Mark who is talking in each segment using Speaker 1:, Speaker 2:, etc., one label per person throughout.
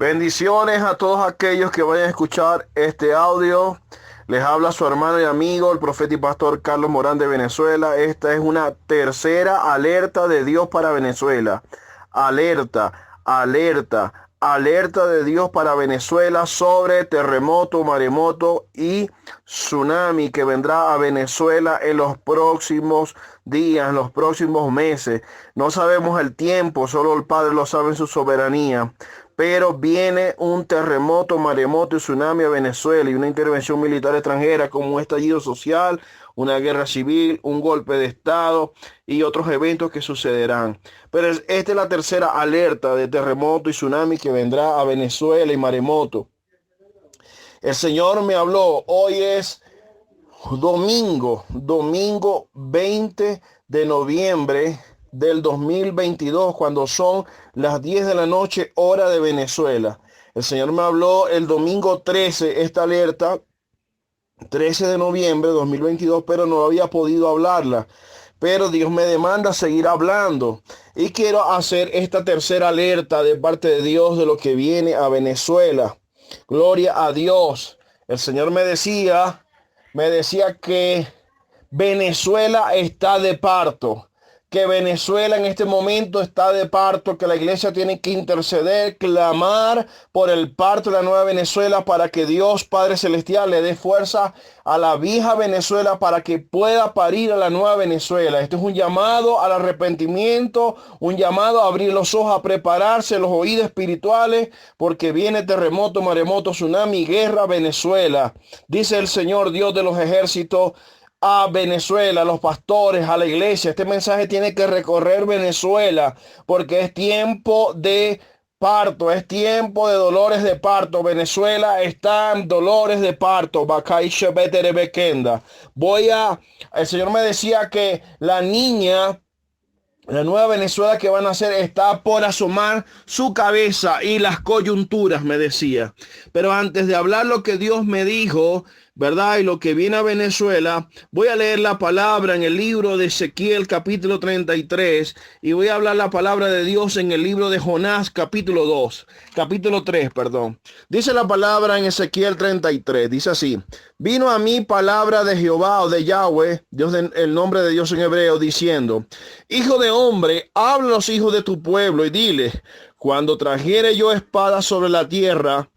Speaker 1: Bendiciones a todos aquellos que vayan a escuchar este audio. Les habla su hermano y amigo, el profeta y pastor Carlos Morán de Venezuela. Esta es una tercera alerta de Dios para Venezuela. Alerta, alerta, alerta de Dios para Venezuela sobre terremoto, maremoto y tsunami que vendrá a Venezuela en los próximos días, en los próximos meses. No sabemos el tiempo, solo el Padre lo sabe en su soberanía. Pero viene un terremoto, maremoto y tsunami a Venezuela y una intervención militar extranjera como un estallido social, una guerra civil, un golpe de Estado y otros eventos que sucederán. Pero esta es la tercera alerta de terremoto y tsunami que vendrá a Venezuela y maremoto. El Señor me habló, hoy es domingo 20 de noviembre del 2022, cuando son las 10 de la noche, hora de Venezuela. El Señor me habló el domingo 13, esta alerta, 13 de noviembre de 2022, pero no había podido hablarla. Pero Dios me demanda seguir hablando y quiero hacer esta tercera alerta de parte de Dios de lo que viene a Venezuela. Gloria a Dios. El Señor me decía que Venezuela está de parto, que Venezuela en este momento está de parto, que la iglesia tiene que interceder, clamar por el parto de la nueva Venezuela para que Dios Padre Celestial le dé fuerza a la vieja Venezuela para que pueda parir a la nueva Venezuela. Esto es un llamado al arrepentimiento, un llamado a abrir los ojos, a prepararse los oídos espirituales, porque viene terremoto, maremoto, tsunami, guerra, Venezuela. Dice el Señor Dios de los ejércitos a Venezuela, a los pastores, a la iglesia. Este mensaje tiene que recorrer Venezuela porque es tiempo de parto, es tiempo de dolores de parto. Venezuela está en dolores de parto. El Señor me decía que la nueva Venezuela que van a hacer está por asomar su cabeza y las coyunturas, me decía. Pero antes de hablar lo que Dios me dijo, ¿verdad? Y lo que viene a Venezuela, voy a leer la palabra en el libro de Ezequiel capítulo 33 y voy a hablar la palabra de Dios en el libro de Jonás capítulo 3, perdón. Dice la palabra en Ezequiel 33, dice así: vino a mí palabra de Jehová o de Yahweh, Dios el nombre de Dios en hebreo, diciendo: hijo de hombre, habla a los hijos de tu pueblo y dile: cuando trajere yo espada sobre la tierra,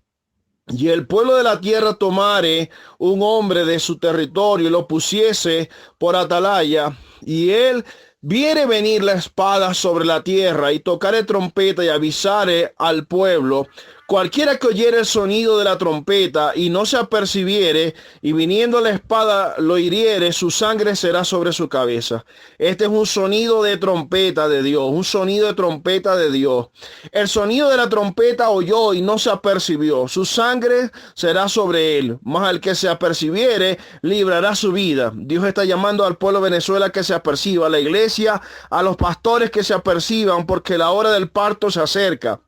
Speaker 1: y el pueblo de la tierra tomare un hombre de su territorio y lo pusiese por atalaya, y él viere venir la espada sobre la tierra, y tocare trompeta y avisare al pueblo, cualquiera que oyere el sonido de la trompeta y no se apercibiere, y viniendo la espada lo hiriere, su sangre será sobre su cabeza. Este es un sonido de trompeta de Dios, un sonido de trompeta de Dios. El sonido de la trompeta oyó y no se apercibió, su sangre será sobre él, mas al que se apercibiere librará su vida. Dios está llamando al pueblo de Venezuela que se aperciba, a la iglesia, a los pastores que se aperciban, porque la hora del parto se acerca.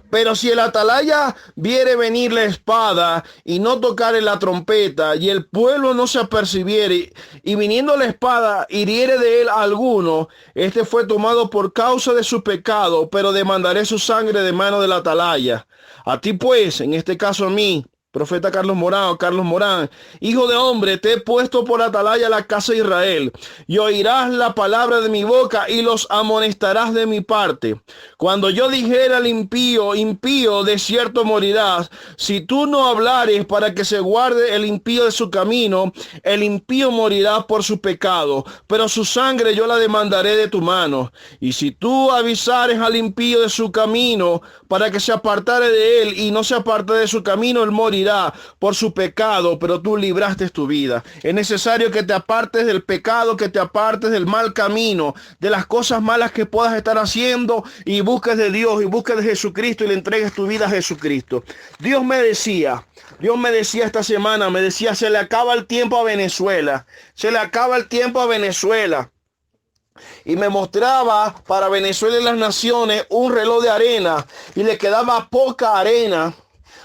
Speaker 1: Pero si el atalaya viere venir la espada y no tocare la trompeta, y el pueblo no se apercibiere, y viniendo la espada hiriere de él a alguno, este fue tomado por causa de su pecado, pero demandaré su sangre de mano del atalaya. A ti pues, en este caso a mí, profeta Carlos Morán, hijo de hombre, te he puesto por atalaya la casa de Israel, y oirás la palabra de mi boca y los amonestarás de mi parte. Cuando yo dijera al impío, impío, de cierto morirás, si tú no hablares para que se guarde el impío de su camino, el impío morirá por su pecado, pero su sangre yo la demandaré de tu mano. Y si tú avisares al impío de su camino para que se apartare de él y no se aparte de su camino, él morirá por su pecado, pero tú libraste tu vida. Es necesario que te apartes del pecado, que te apartes del mal camino, de las cosas malas que puedas estar haciendo, y busques de Dios y busques de Jesucristo y le entregues tu vida a Jesucristo. Dios me decía esta semana, me decía: se le acaba el tiempo a Venezuela, se le acaba el tiempo a Venezuela. Y me mostraba para Venezuela y las naciones un reloj de arena, y le quedaba poca arena,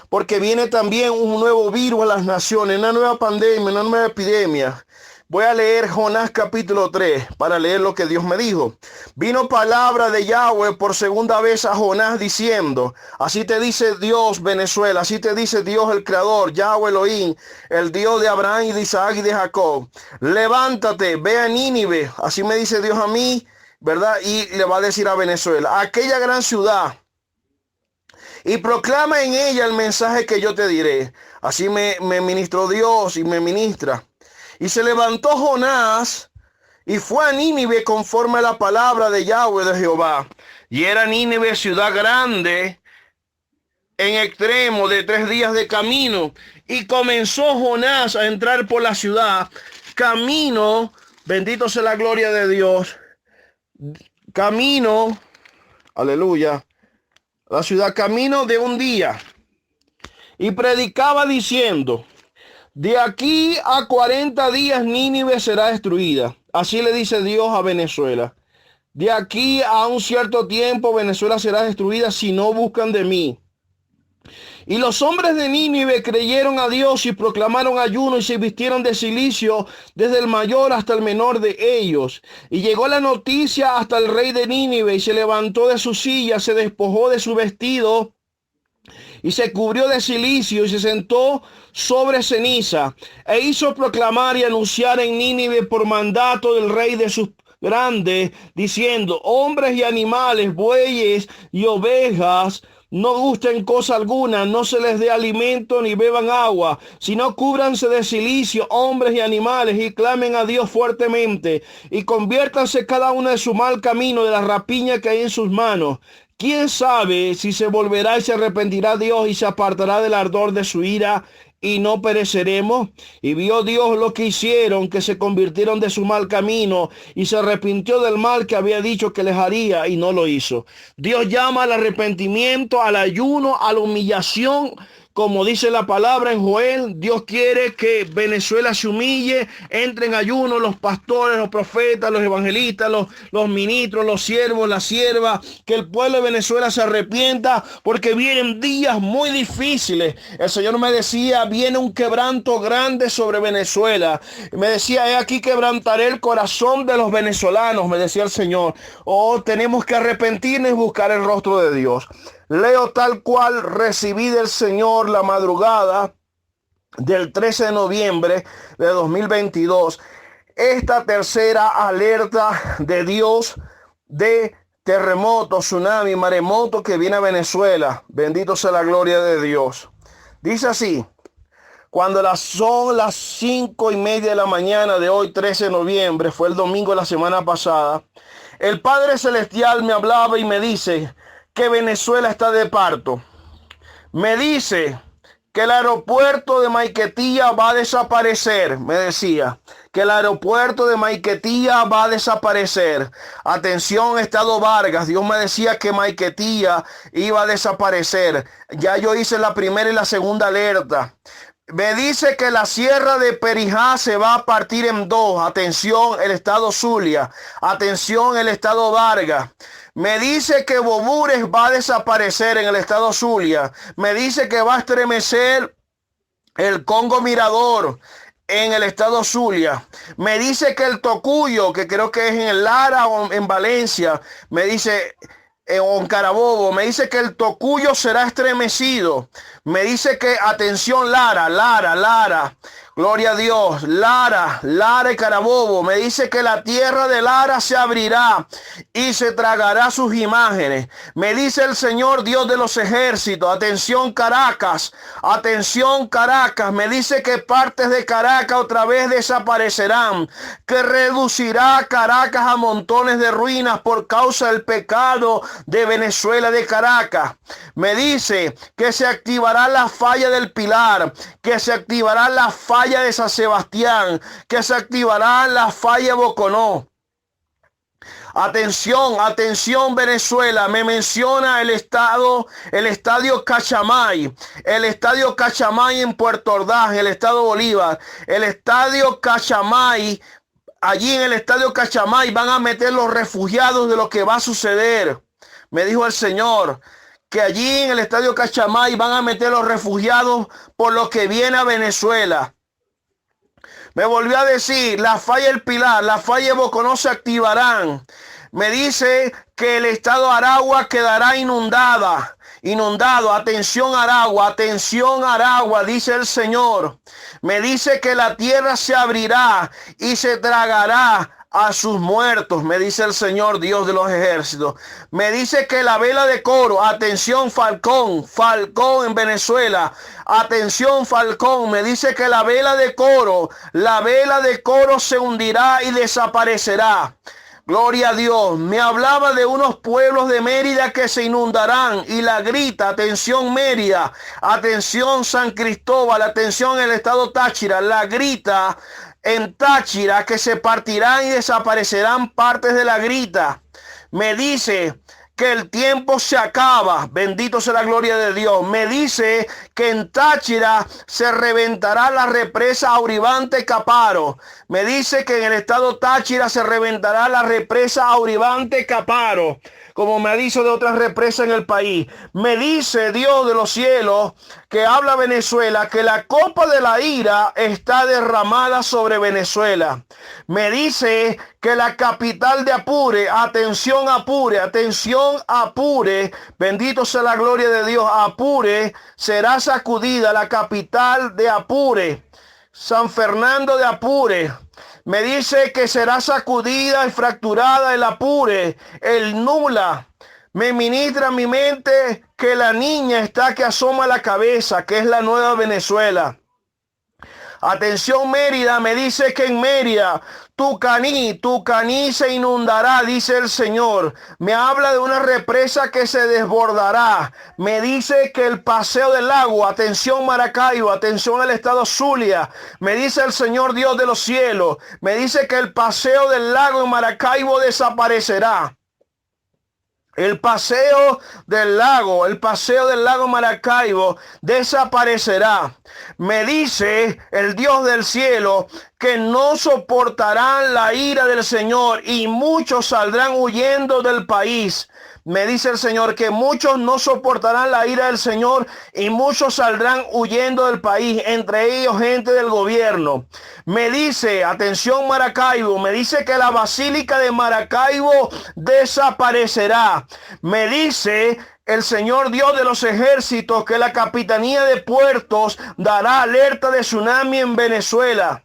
Speaker 1: porque viene también un nuevo virus a las naciones, una nueva pandemia, una nueva epidemia. Voy a leer Jonás capítulo 3 para leer lo que Dios me dijo. Vino palabra de Yahweh por segunda vez a Jonás diciendo, así te dice Dios Venezuela, así te dice Dios el Creador, Yahweh Elohim, el Dios de Abraham y de Isaac y de Jacob. Levántate, ve a Nínive, así me dice Dios a mí, ¿verdad? Y le va a decir a Venezuela, aquella gran ciudad, y proclama en ella el mensaje que yo te diré. Así me ministró Dios y me ministra. Y se levantó Jonás y fue a Nínive conforme a la palabra de Yahweh de Jehová. Y era Nínive ciudad grande en extremo de 3 días de camino. Y comenzó Jonás a entrar por la ciudad. Camino, bendito sea la gloria de Dios. Camino, aleluya. La ciudad camino de un día. Y predicaba diciendo, de aquí a 40 días Nínive será destruida. Así le dice Dios a Venezuela. De aquí a un cierto tiempo Venezuela será destruida si no buscan de mí. Y los hombres de Nínive creyeron a Dios y proclamaron ayuno y se vistieron de cilicio desde el mayor hasta el menor de ellos. Y llegó la noticia hasta el rey de Nínive y se levantó de su silla, se despojó de su vestido y se cubrió de cilicio y se sentó sobre ceniza e hizo proclamar y anunciar en Nínive por mandato del rey de sus grandes, diciendo, hombres y animales, bueyes y ovejas, no gusten cosa alguna, no se les dé alimento ni beban agua, sino cúbranse de cilicio, hombres y animales, y clamen a Dios fuertemente, y conviértanse cada uno de su mal camino, de la rapiña que hay en sus manos. ¿Quién sabe si se volverá y se arrepentirá Dios y se apartará del ardor de su ira y no pereceremos? Y vio Dios lo que hicieron, que se convirtieron de su mal camino y se arrepintió del mal que había dicho que les haría y no lo hizo. Dios llama al arrepentimiento, al ayuno, a la humillación. Como dice la palabra en Joel, Dios quiere que Venezuela se humille, entre en ayuno los pastores, los profetas, los evangelistas, los ministros, los siervos, las siervas, que el pueblo de Venezuela se arrepienta porque vienen días muy difíciles. El Señor me decía, viene un quebranto grande sobre Venezuela. Me decía, he aquí quebrantaré el corazón de los venezolanos, me decía el Señor. Oh, tenemos que arrepentirnos y buscar el rostro de Dios. Leo tal cual recibí del Señor la madrugada del 13 de noviembre de 2022. Esta tercera alerta de Dios de terremoto, tsunami, maremoto que viene a Venezuela. Bendito sea la gloria de Dios. Dice así, cuando son las 5:30 de la mañana de hoy, 13 de noviembre, fue el domingo de la semana pasada, el Padre Celestial me hablaba y me dice que Venezuela está de parto. Me dice que el aeropuerto de Maiquetía va a desaparecer. Me decía que el aeropuerto de Maiquetía va a desaparecer. Atención, Estado Vargas. Dios me decía que Maiquetía iba a desaparecer. Ya yo hice la primera y la segunda alerta. Me dice que la sierra de Perijá se va a partir en dos. Atención, el estado Zulia. Atención, el estado Vargas. Me dice que Bobures va a desaparecer en el estado Zulia. Me dice que va a estremecer el Congo Mirador en el estado Zulia. Me dice que el Tocuyo, que creo que es en el Lara o en Valencia, me dice, o en Carabobo, me dice que el Tocuyo será estremecido. Me dice que, atención, Lara, gloria a Dios, Lara y Carabobo. Me dice que la tierra de Lara se abrirá y se tragará sus imágenes. Me dice el Señor Dios de los ejércitos, atención Caracas, me dice que partes de Caracas otra vez desaparecerán, que reducirá Caracas a montones de ruinas por causa del pecado de Venezuela, de Caracas. Me dice que se activará la falla del Pilar, que se activará la falla de San Sebastián, que se activará la falla de Boconó. Atención Venezuela, me menciona el estadio Cachamay, en Puerto Ordaz, el estado Bolívar, el estadio Cachamay. Allí en el estadio Cachamay van a meter los refugiados de lo que va a suceder. Me dijo el Señor que allí en el estadio Cachamay van a meter los refugiados por lo que viene a Venezuela. Me volvió a decir, la falla El Pilar, la falla Boconó se activarán. Me dice que el estado Aragua quedará inundado. Atención Aragua, dice el Señor. Me dice que la tierra se abrirá y se tragará a sus muertos, me dice el Señor Dios de los ejércitos. Me dice que la vela de coro, atención Falcón en Venezuela, atención Falcón, me dice que la vela de coro se hundirá y desaparecerá. Gloria a Dios. Me hablaba de unos pueblos de Mérida que se inundarán y la grita, atención Mérida, atención San Cristóbal, atención el estado Táchira, la grita en Táchira que se partirán y desaparecerán partes de la grita. Me dice que el tiempo se acaba, bendito sea la gloria de Dios. Me dice que en Táchira se reventará la represa Auribante Caparo. Me dice que en el estado Táchira se reventará la represa Auribante Caparo, como me ha dicho de otras represas en el país. Me dice Dios de los cielos, que habla Venezuela, que la copa de la ira está derramada sobre Venezuela. Me dice que la capital de Apure, atención Apure, bendito sea la gloria de Dios, Apure será sacudida, la capital de Apure, San Fernando de Apure. Me dice que será sacudida y fracturada el Apure, el Nula. Me ministra a mi mente que la niña está que asoma la cabeza, que es la nueva Venezuela. Atención Mérida, me dice que en Mérida, Tucaní se inundará, dice el Señor. Me habla de una represa que se desbordará. Me dice que el paseo del lago, atención Maracaibo, atención al estado Zulia. Me dice el Señor Dios de los cielos. Me dice que el paseo del lago en Maracaibo desaparecerá. El paseo del lago Maracaibo desaparecerá. Me dice el Dios del cielo que no soportarán la ira del Señor y muchos saldrán huyendo del país. Me dice el Señor que muchos no soportarán la ira del Señor y muchos saldrán huyendo del país, entre ellos gente del gobierno. Me dice, atención Maracaibo, me dice que la Basílica de Maracaibo desaparecerá. Me dice el Señor Dios de los ejércitos que la Capitanía de Puertos dará alerta de tsunami en Venezuela.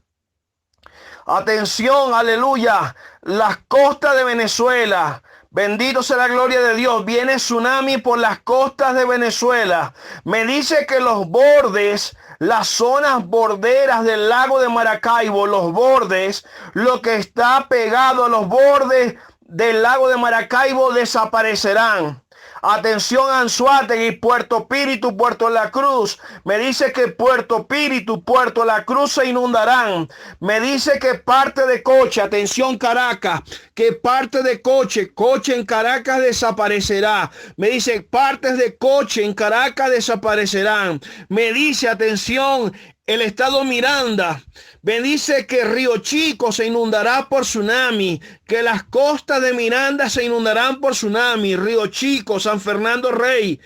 Speaker 1: Atención, aleluya, las costas de Venezuela. Bendito sea la gloria de Dios. Viene tsunami por las costas de Venezuela. Me dice que los bordes, las zonas borderas del lago de Maracaibo, los bordes, lo que está pegado a los bordes del lago de Maracaibo desaparecerán. Atención Anzoátegui, Puerto Píritu, Puerto La Cruz. Me dice que Puerto Píritu, Puerto La Cruz se inundarán. Me dice que parte de Coche, atención Caracas, que parte de Coche en Caracas desaparecerá. Me dice partes de Coche en Caracas desaparecerán. Me dice, atención, el estado Miranda. Me dice que Río Chico se inundará por tsunami, que las costas de Miranda se inundarán por tsunami, Río Chico, San Fernando Rey.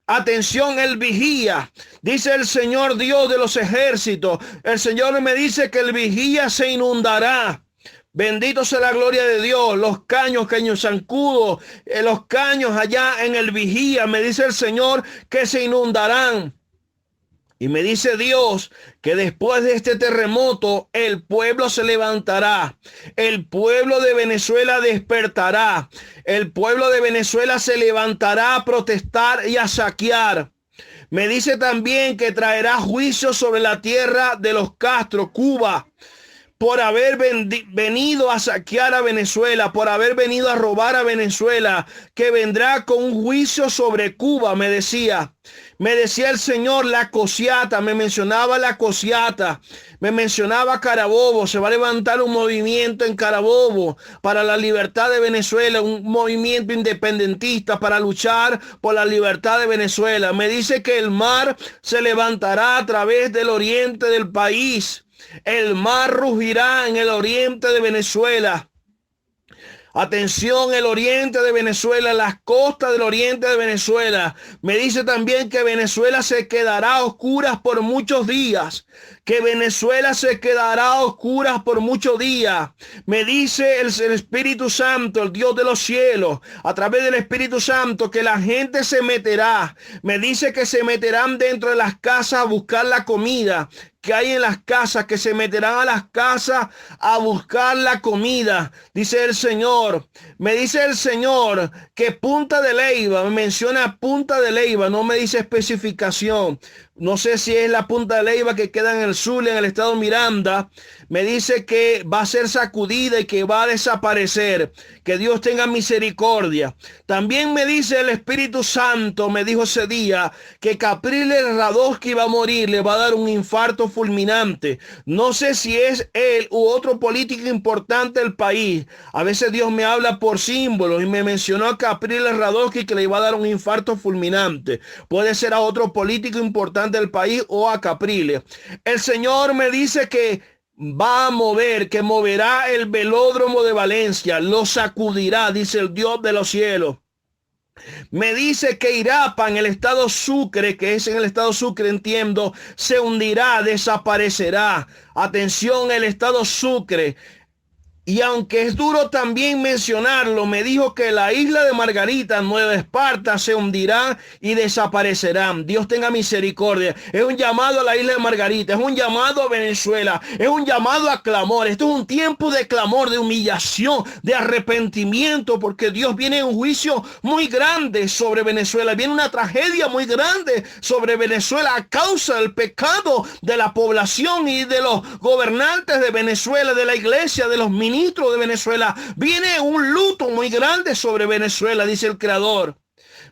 Speaker 1: Atención, el Vigía. Dice el Señor Dios de los ejércitos. El Señor me dice que el Vigía se inundará. Bendito sea la gloria de Dios. Los Caños, Caño Zancudo, los Caños allá en el Vigía. Me dice el Señor que se inundarán. Y me dice Dios que después de este terremoto el pueblo se levantará. El pueblo de Venezuela despertará. El pueblo de Venezuela se levantará a protestar y a saquear. Me dice también que traerá juicio sobre la tierra de los Castro, Cuba, por haber venido a saquear a Venezuela, por haber venido a robar a Venezuela, que vendrá con un juicio sobre Cuba, me decía. Me decía el Señor la Cociata, me mencionaba la Cociata, me mencionaba Carabobo. Se va a levantar un movimiento en Carabobo para la libertad de Venezuela, un movimiento independentista para luchar por la libertad de Venezuela. Me dice que el mar se levantará a través del oriente del país. El mar rugirá en el oriente de Venezuela. Atención, el oriente de Venezuela, las costas del oriente de Venezuela. Me dice también que Venezuela se quedará a oscuras por muchos días. Que Venezuela se quedará a oscuras por muchos días. Me dice el Espíritu Santo, el Dios de los cielos, a través del Espíritu Santo, que la gente se meterá. Me dice que se meterán dentro de las casas a buscar la comida que hay en las casas, que se meterán a las casas a buscar la comida, dice el Señor. Me dice el Señor que Punta de Leyva, me menciona Punta de Leyva, no me dice especificación. No sé si es la Punta de Leyva que queda en el sur, en el estado Miranda. Me dice que va a ser sacudida y que va a desaparecer. Que Dios tenga misericordia. También me dice el Espíritu Santo, me dijo ese día, que Capriles Radosky va a morir, le va a dar un infarto fulminante. No sé si es él u otro político importante del país. A veces Dios me habla por símbolos y me mencionó a Capriles Radosky que le iba a dar un infarto fulminante. Puede ser a otro político importante del país o a Capriles. El Señor me dice que va a mover, que moverá el velódromo de Valencia, lo sacudirá, dice el Dios de los cielos. Me dice que Irapa en el estado Sucre, que es en el estado Sucre, entiendo, se hundirá, desaparecerá. Atención, el estado Sucre. Y aunque es duro también mencionarlo, me dijo que la isla de Margarita, Nueva Esparta, se hundirá y desaparecerán. Dios tenga misericordia. Es un llamado a la isla de Margarita, es un llamado a Venezuela, es un llamado a clamor. Esto es un tiempo de clamor, de humillación, de arrepentimiento, porque Dios viene en un juicio muy grande sobre Venezuela. Viene una tragedia muy grande sobre Venezuela a causa del pecado de la población y de los gobernantes de Venezuela, de la iglesia, de los ministros de Venezuela. Viene un luto muy grande sobre Venezuela, dice el Creador.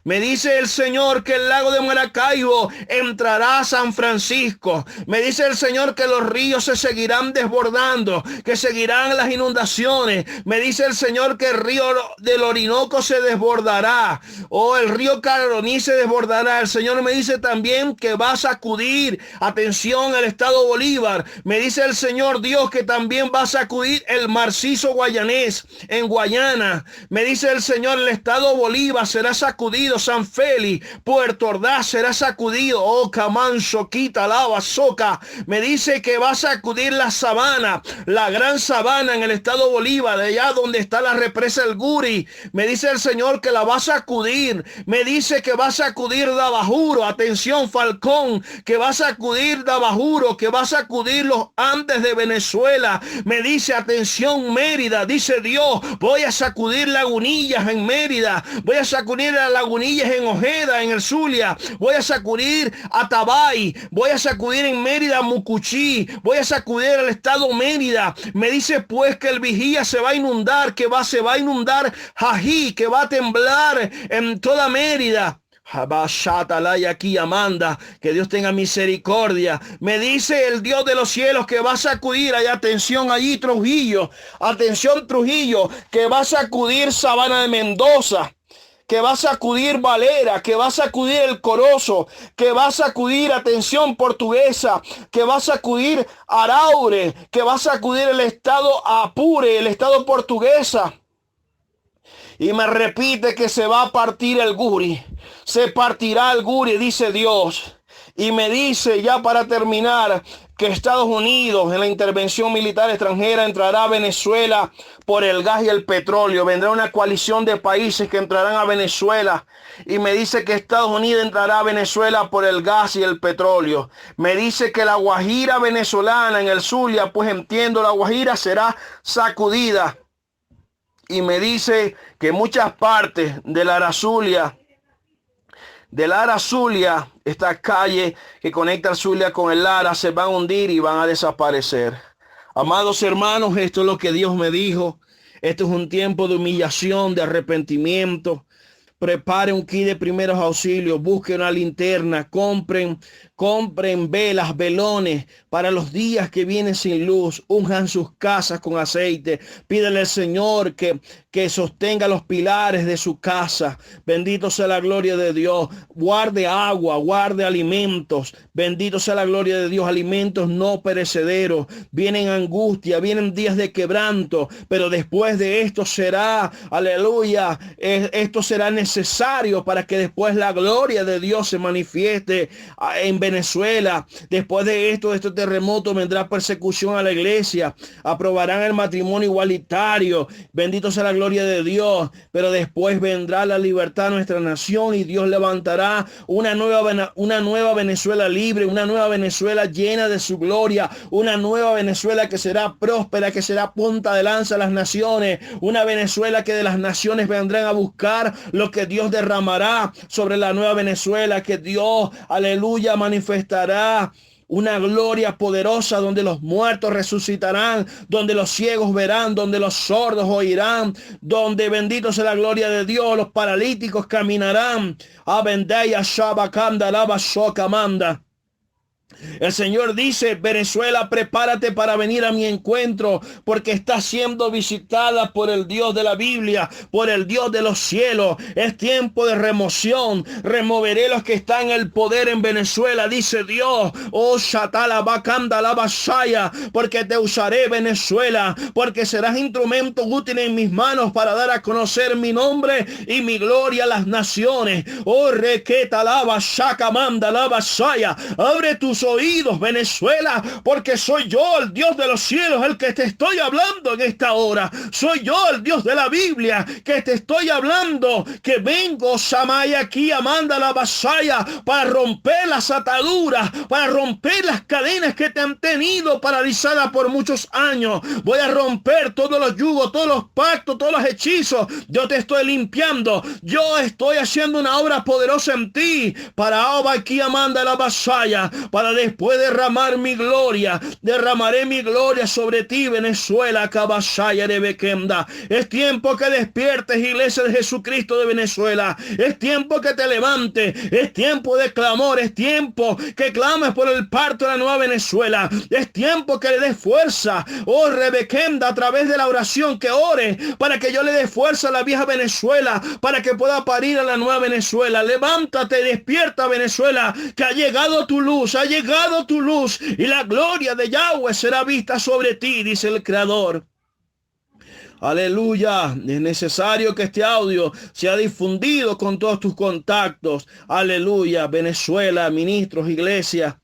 Speaker 1: Me dice el Señor que el lago de Maracaibo entrará a San Francisco. Me dice el Señor que los ríos se seguirán desbordando, que seguirán las inundaciones. Me dice el Señor que el río del Orinoco se desbordará. O el río Caroní se desbordará. El Señor me dice también que va a sacudir, atención, el estado Bolívar. Me dice el Señor Dios que también va a sacudir el macizo guayanés en Guayana. Me dice el Señor el estado Bolívar será sacudido. San Félix, Puerto Ordaz será sacudido. Oh, Camanso, Quita, Lava, Soca. Me dice que va a sacudir la sabana, la gran sabana en el estado Bolívar, de allá donde está la represa El Guri. Me dice el Señor que la va a sacudir. Me dice que va a sacudir Dabajuro. Atención, Falcón, que va a sacudir Dabajuro, que va a sacudir los Andes de Venezuela. Me dice, atención, Mérida. Dice Dios, voy a sacudir Lagunillas en Mérida. Voy a sacudir a Lagunillas en Ojeda, en el Zulia. Voy a sacudir a Tabay. Voy a sacudir en Mérida, Mucuchí. Voy a sacudir el estado Mérida. Me dice pues que el Vigía se va a inundar, se va a inundar Jají, que va a temblar en toda Mérida. Aquí, Amanda, que Dios tenga misericordia. Me dice el Dios de los cielos que va a sacudir, hay atención allí, Trujillo, atención, Trujillo, que va a sacudir Sabana de Mendoza, que va a sacudir Valera, que va a sacudir el Corozo, que va a sacudir, atención, Portuguesa, que va a sacudir Araure, que va a sacudir el estado Apure, el estado Portuguesa. Y me repite que se va a partir el Guri, se partirá el Guri, dice Dios. Y me dice, ya para terminar, que Estados Unidos en la intervención militar extranjera entrará a Venezuela por el gas y el petróleo. Vendrá una coalición de países que entrarán a Venezuela. Y me dice que Estados Unidos entrará a Venezuela por el gas y el petróleo. Me dice que la Guajira venezolana en el Zulia, pues entiendo, la Guajira será sacudida. Y me dice que muchas partes de la Arazulia, esta calle que conecta al Zulia con el Lara, se van a hundir y van a desaparecer. Amados hermanos, esto es lo que Dios me dijo. Esto es un tiempo de humillación, de arrepentimiento. prepare un kit de primeros auxilios, busquen una linterna, compren velas, velones para los días que vienen sin luz, unjan sus casas con aceite, pídele al Señor que sostenga los pilares de su casa. Bendito sea la gloria de Dios. Guarde agua, guarde alimentos. Bendito sea la gloria de Dios. Alimentos no perecederos. Vienen angustia, vienen días de quebranto, pero después de esto será, aleluya, esto será necesario para que después la gloria de Dios se manifieste en Venezuela. Después de este terremoto vendrá persecución a la iglesia. Aprobarán el matrimonio igualitario. Bendito sea la gloria de Dios. Pero después vendrá la libertad a nuestra nación y Dios levantará una nueva Venezuela libre, una nueva Venezuela llena de su gloria, una nueva Venezuela que será próspera, que será punta de lanza a las naciones, una Venezuela que de las naciones vendrán a buscar lo que Dios derramará sobre la nueva Venezuela, que Dios, aleluya, manifestará una gloria poderosa donde los muertos resucitarán, donde los ciegos verán, donde los sordos oirán, donde bendito sea la gloria de Dios, los paralíticos caminarán. Abendaya Shabakanda Lava Shokamanda. El Señor dice: Venezuela, prepárate para venir a mi encuentro, porque está siendo visitada por el Dios de la Biblia, por el Dios de los cielos. Es tiempo de remoción. Removeré los que están en el poder en Venezuela, dice Dios. Oh, Shatala Bakanda la Basaya, porque te usaré, Venezuela, porque serás instrumento útil en mis manos para dar a conocer mi nombre y mi gloria a las naciones. Oh, Requeta la Basaka Manda la Basaya. Abre tus oídos, Venezuela, porque soy yo, el Dios de los cielos, el que te estoy hablando en esta hora. Soy yo, el Dios de la Biblia, que te estoy hablando, que vengo, Samaya, aquí, Amanda la Basaya, para romper las ataduras, para romper las cadenas que te han tenido paralizada por muchos años. Voy a romper todos los yugos, todos los pactos, todos los hechizos. Yo te estoy limpiando. Yo estoy haciendo una obra poderosa en ti, para aquí, Amanda la Basaya, para después derramar mi gloria. Derramaré mi gloria sobre ti, Venezuela, Cabashaya de Bequemda. Es tiempo que despiertes, iglesia de Jesucristo de Venezuela. Es tiempo que te levantes. Es tiempo de clamor. Es tiempo que clames por el parto de la nueva Venezuela. Es tiempo que le des fuerza. Oh, Rebequemda, a través de la oración, que ore para que yo le dé fuerza a la vieja Venezuela, para que pueda parir a la nueva Venezuela. Levántate, despierta, Venezuela, que ha llegado tu luz. Ha llegado tu luz y la gloria de Yahweh será vista sobre ti, dice el Creador. Aleluya. Es necesario que este audio sea difundido con todos tus contactos. Aleluya. Venezuela, ministros, iglesias.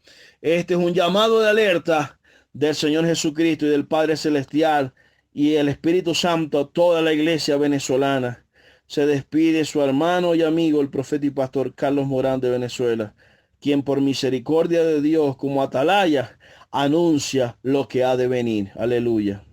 Speaker 1: Este es un llamado de alerta del Señor Jesucristo y del Padre Celestial y el Espíritu Santo a toda la iglesia venezolana. Se despide su hermano y amigo, el profeta y pastor Carlos Morán de Venezuela, quien por misericordia de Dios como atalaya anuncia lo que ha de venir. Aleluya.